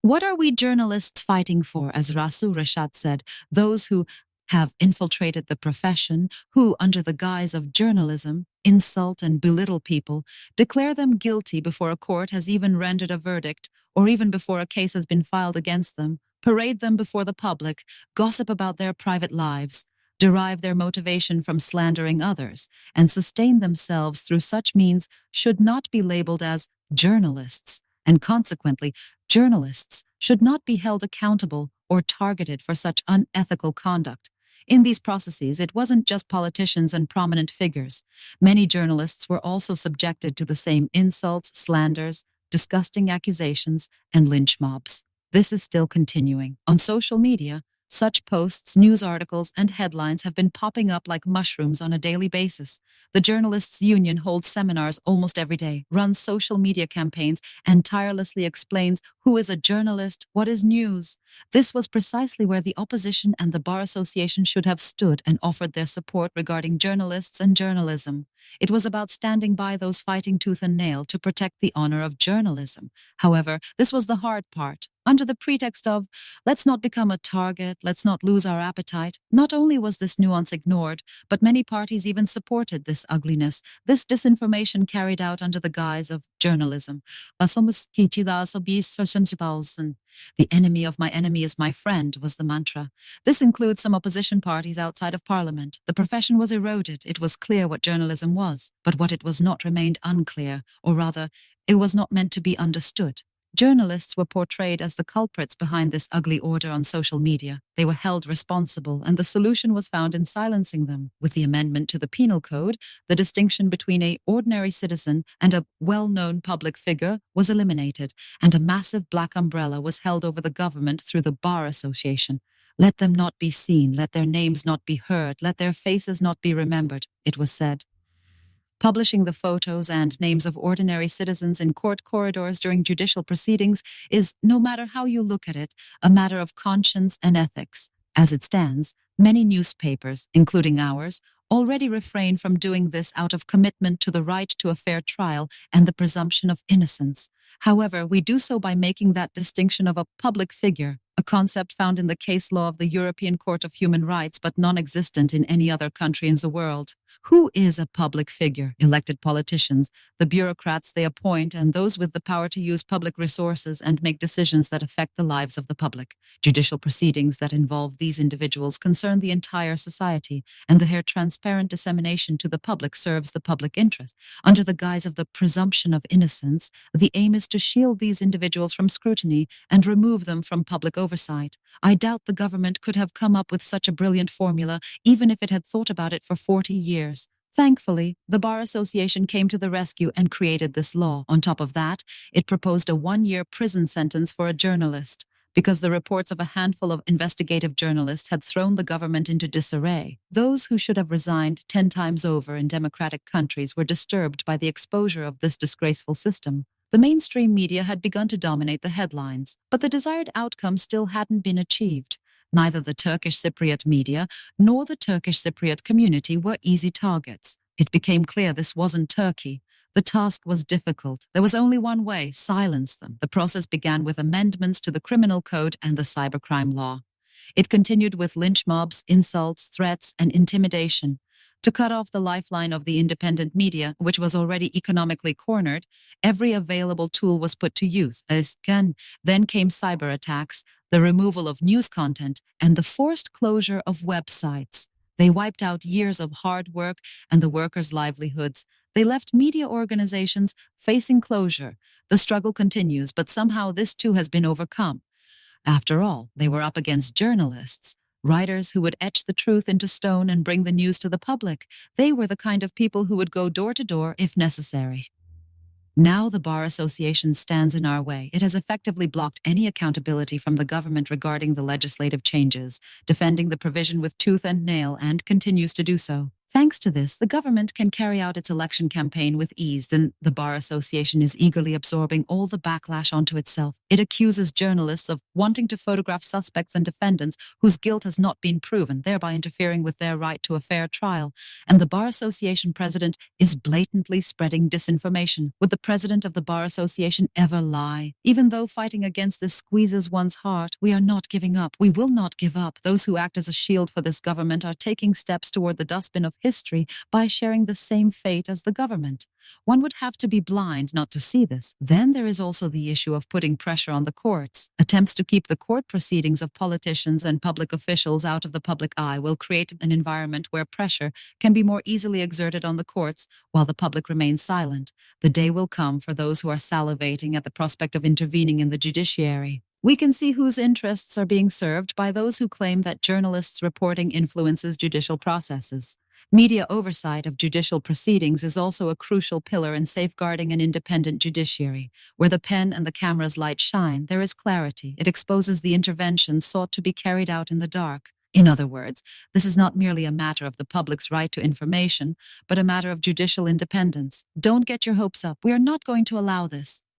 What are we journalists fighting for? As Rasu Rashad said, those who have infiltrated the profession, who, under the guise of journalism, insult and belittle people, declare them guilty before a court has even rendered a verdict, or even before a case has been filed against them, parade them before the public, gossip about their private lives, derive their motivation from slandering others, and sustain themselves through such means should not be labeled as journalists, and consequently, journalists should not be held accountable or targeted for such unethical conduct. In these processes, it wasn't just politicians and prominent figures. Many journalists were also subjected to the same insults, slanders, disgusting accusations, and lynch mobs. This is still continuing. On social media, such posts, news articles, and headlines have been popping up like mushrooms on a daily basis. The Journalists' Union holds seminars almost every day, runs social media campaigns, and tirelessly explains who is a journalist, what is news. This was precisely where the opposition and the Bar Association should have stood and offered their support regarding journalists and journalism. It was about standing by those fighting tooth and nail to protect the honor of journalism. However, this was the hard part. Under the pretext of, let's not become a target, let's not lose our appetite, not only was this nuance ignored, but many parties even supported this ugliness, this disinformation carried out under the guise of journalism. The enemy of my enemy is my friend was the mantra. This includes some opposition parties outside of Parliament. The profession was eroded. It was clear what journalism was, but what it was not remained unclear, or rather, it was not meant to be understood. Journalists were portrayed as the culprits behind this ugly order on social media. They were held responsible, and the solution was found in silencing them. With the amendment to the Penal Code, the distinction between an ordinary citizen and a well-known public figure was eliminated, and a massive black umbrella was held over the government through the Bar Association. Let them not be seen, let their names not be heard, let their faces not be remembered, it was said. Publishing the photos and names of ordinary citizens in court corridors during judicial proceedings is, no matter how you look at it, a matter of conscience and ethics. As it stands, many newspapers, including ours, already refrain from doing this out of commitment to the right to a fair trial and the presumption of innocence. However, we do so by making that distinction of a public figure, a concept found in the case law of the European Court of Human Rights but non-existent in any other country in the world. Who is a public figure? Elected politicians, the bureaucrats they appoint, and those with the power to use public resources and make decisions that affect the lives of the public. Judicial proceedings that involve these individuals concern the entire society, and their transparent dissemination to the public serves the public interest. Under the guise of the presumption of innocence, the aim is to shield these individuals from scrutiny and remove them from public oversight. I doubt the government could have come up with such a brilliant formula, even if it had thought about it for 40 years. Thankfully, the Bar Association came to the rescue and created this law. On top of that, it proposed a 1-year prison sentence for a journalist, because the reports of a handful of investigative journalists had thrown the government into disarray. Those who should have resigned 10 times over in democratic countries were disturbed by the exposure of this disgraceful system. The mainstream media had begun to dominate the headlines, but the desired outcome still hadn't been achieved. Neither the Turkish Cypriot media nor the Turkish Cypriot community were easy targets. It became clear this wasn't Turkey. The task was difficult. There was only one way: silence them. The process began with amendments to the criminal code and the cybercrime law. It continued with lynch mobs, insults, threats, and intimidation. To cut off the lifeline of the independent media, which was already economically cornered, every available tool was put to use. Then came cyber attacks, the removal of news content, and the forced closure of websites. They wiped out years of hard work and the workers' livelihoods. They left media organizations facing closure. The struggle continues, but somehow this too has been overcome. After all, they were up against journalists, writers who would etch the truth into stone and bring the news to the public. They were the kind of people who would go door to door if necessary. Now the Bar Association stands in our way. It has effectively blocked any accountability from the government regarding the legislative changes, defending the provision with tooth and nail, and continues to do so. Thanks to this, the government can carry out its election campaign with ease. Then the Bar Association is eagerly absorbing all the backlash onto itself. It accuses journalists of wanting to photograph suspects and defendants whose guilt has not been proven, thereby interfering with their right to a fair trial. And the Bar Association president is blatantly spreading disinformation. Would the president of the Bar Association ever lie? Even though fighting against this squeezes one's heart, we are not giving up. We will not give up. Those who act as a shield for this government are taking steps toward the dustbin of history by sharing the same fate as the government. One would have to be blind not to see this. Then there is also the issue of putting pressure on the courts. Attempts to keep the court proceedings of politicians and public officials out of the public eye will create an environment where pressure can be more easily exerted on the courts while the public remains silent. The day will come for those who are salivating at the prospect of intervening in the judiciary. We can see whose interests are being served by those who claim that journalists' reporting influences judicial processes. Media oversight of judicial proceedings is also a crucial pillar in safeguarding an independent judiciary. Where the pen and the camera's light shine, there is clarity. It exposes the intervention sought to be carried out in the dark. In other words, this is not merely a matter of the public's right to information, but a matter of judicial independence. Don't get your hopes up. We are not going to allow this.